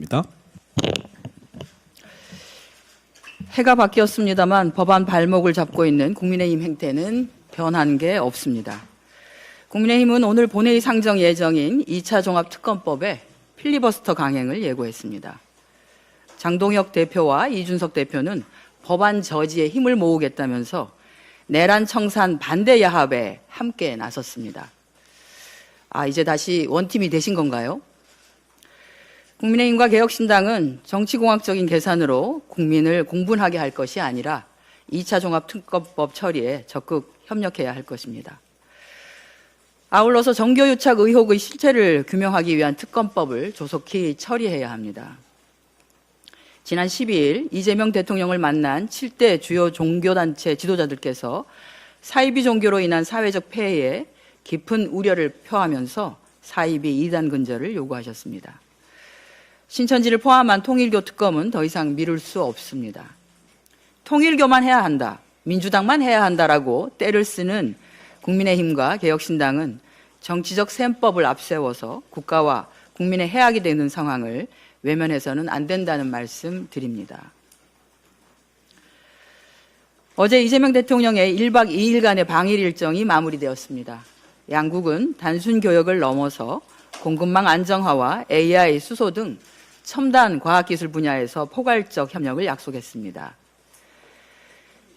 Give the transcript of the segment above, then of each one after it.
의원입니다. 해가 바뀌었습니다만 법안 발목을 잡고 있는 국민의힘 행태는 변한 게 없습니다. 국민의힘은 오늘 본회의 상정 예정인 2차 종합특검법의 필리버스터 강행을 예고했습니다. 장동혁 대표와 이준석 대표는 법안 저지에 힘을 모으겠다면서 내란 청산 반대 야합에 함께 나섰습니다. 이제 다시 원팀이 되신 건가요? 국민의힘과 개혁신당은 정치공학적인 계산으로 국민을 공분하게 할 것이 아니라 2차 종합특검법 처리에 적극 협력해야 할 것입니다. 아울러서 정교유착 의혹의 실체를 규명하기 위한 특검법을 조속히 처리해야 합니다. 지난 12일 이재명 대통령을 만난 7대 주요 종교단체 지도자들께서 사이비 종교로 인한 사회적 폐해에 깊은 우려를 표하면서 사이비 이단 근절을 요구하셨습니다. 신천지를 포함한 통일교 특검은 더 이상 미룰 수 없습니다. 통일교만 해야 한다, 민주당만 해야 한다라고 때를 쓰는 국민의힘과 개혁신당은 정치적 셈법을 앞세워서 국가와 국민의 해악이 되는 상황을 외면해서는 안 된다는 말씀 드립니다. 어제 이재명 대통령의 1박 2일간의 방일 일정이 마무리되었습니다. 양국은 단순 교역을 넘어서 공급망 안정화와 AI 수소 등 첨단 과학기술 분야에서 포괄적 협력을 약속했습니다.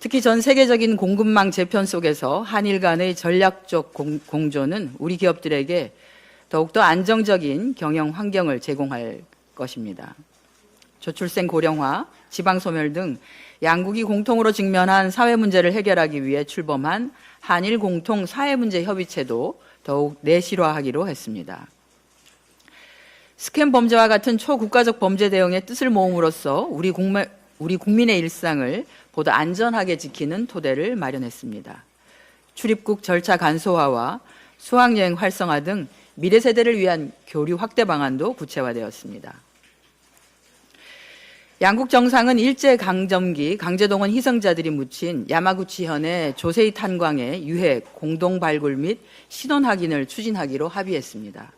특히 전 세계적인 공급망 재편 속에서 한일 간의 전략적 공조는 우리 기업들에게 더욱더 안정적인 경영 환경을 제공할 것입니다. 저출생 고령화, 지방소멸 등 양국이 공통으로 직면한 사회 문제를 해결하기 위해 출범한 한일 공통 사회문제 협의체도 더욱 내실화하기로 했습니다. 스캠 범죄와 같은 초국가적 범죄 대응에 뜻을 모음으로써 우리 국민의 일상을 보다 안전하게 지키는 토대를 마련했습니다. 출입국 절차 간소화와 수학여행 활성화 등 미래 세대를 위한 교류 확대 방안도 구체화되었습니다. 양국 정상은 일제강점기 강제동원 희생자들이 묻힌 야마구치현의 조세이 탄광의 유해 공동 발굴 및 신원 확인을 추진하기로 합의했습니다.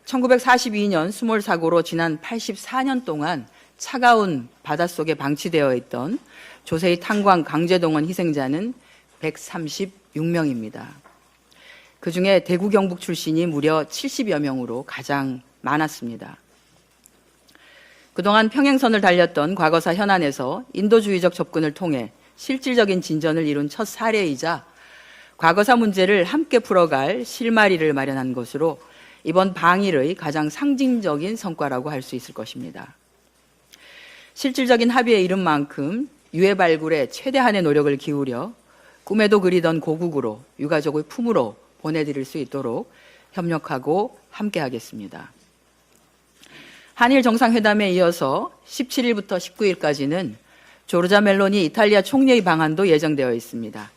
1942년 수몰 사고로 지난 84년 동안 차가운 바닷속에 방치되어 있던 조세이 탄광 강제동원 희생자는 136명입니다. 그중에 대구 경북 출신이 무려 70여 명으로 가장 많았습니다. 그동안 평행선을 달렸던 과거사 현안에서 인도주의적 접근을 통해 실질적인 진전을 이룬 첫 사례이자 과거사 문제를 함께 풀어갈 실마리를 마련한 것으로 이번 방일의 가장 상징적인 성과라고 할 수 있을 것입니다. 실질적인 합의에 이른 만큼 유해 발굴에 최대한의 노력을 기울여 꿈에도 그리던 고국으로 유가족의 품으로 보내드릴 수 있도록 협력하고 함께하겠습니다. 한일 정상회담에 이어서 17일부터 19일까지는 조르자 멜로니 이탈리아 총리의 방한도 예정되어 있습니다.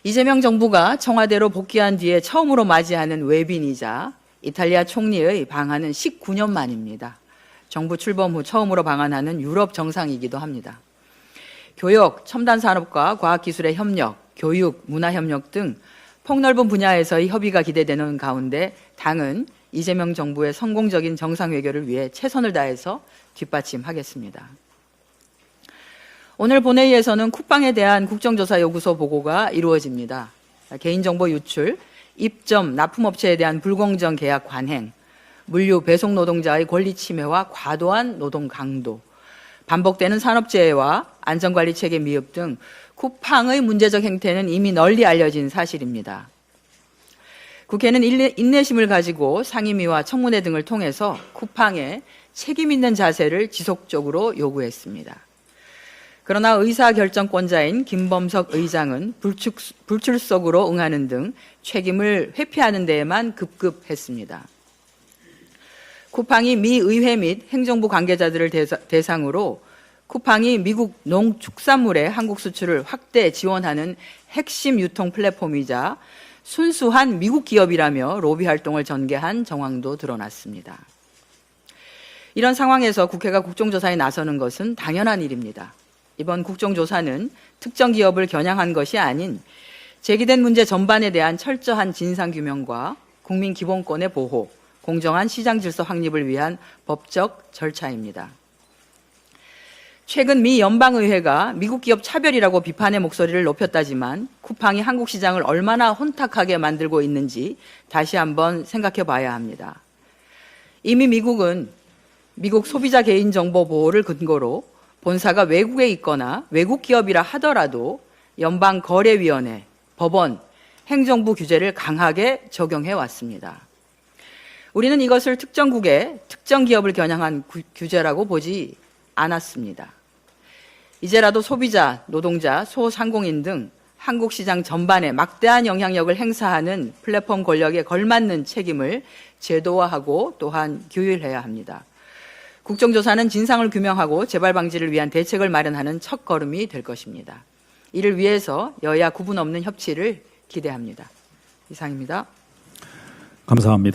이재명 정부가 청와대로 복귀한 뒤에 처음으로 맞이하는 외빈이자 이탈리아 총리의 방한은 19년 만입니다. 정부 출범 후 처음으로 방한하는 유럽 정상이기도 합니다. 교역, 첨단 산업과 과학기술의 협력, 교육, 문화협력 등 폭넓은 분야에서의 협의가 기대되는 가운데 당은 이재명 정부의 성공적인 정상회교를 위해 최선을 다해서 뒷받침하겠습니다. 오늘 본회의에서는 쿠팡에 대한 국정조사 요구서 보고가 이루어집니다. 개인정보 유출, 입점, 납품업체에 대한 불공정 계약 관행, 물류, 배송 노동자의 권리 침해와 과도한 노동 강도, 반복되는 산업재해와 안전관리 체계 미흡 등 쿠팡의 문제적 행태는 이미 널리 알려진 사실입니다. 국회는 인내심을 가지고 상임위와 청문회 등을 통해서 쿠팡에 책임 있는 자세를 지속적으로 요구했습니다. 그러나 의사결정권자인 김범석 의장은 불출석으로 응하는 등 책임을 회피하는 데에만 급급했습니다. 쿠팡이 미 의회 및 행정부 관계자들을 대상으로 쿠팡이 미국 농축산물의 한국 수출을 확대 지원하는 핵심 유통 플랫폼이자 순수한 미국 기업이라며 로비 활동을 전개한 정황도 드러났습니다. 이런 상황에서 국회가 국정조사에 나서는 것은 당연한 일입니다. 이번 국정조사는 특정 기업을 겨냥한 것이 아닌 제기된 문제 전반에 대한 철저한 진상규명과 국민 기본권의 보호, 공정한 시장 질서 확립을 위한 법적 절차입니다. 최근 미 연방의회가 미국 기업 차별이라고 비판의 목소리를 높였다지만 쿠팡이 한국 시장을 얼마나 혼탁하게 만들고 있는지 다시 한번 생각해 봐야 합니다. 이미 미국은 미국 소비자 개인정보 보호를 근거로 본사가 외국에 있거나 외국 기업이라 하더라도 연방거래위원회, 법원, 행정부 규제를 강하게 적용해 왔습니다. 우리는 이것을 특정국의 특정 기업을 겨냥한 규제라고 보지 않았습니다. 이제라도 소비자, 노동자, 소상공인 등 한국 시장 전반에 막대한 영향력을 행사하는 플랫폼 권력에 걸맞는 책임을 제도화하고 또한 규율해야 합니다. 국정조사는 진상을 규명하고 재발 방지를 위한 대책을 마련하는 첫걸음이 될 것입니다. 이를 위해서 여야 구분 없는 협치를 기대합니다. 이상입니다. 감사합니다.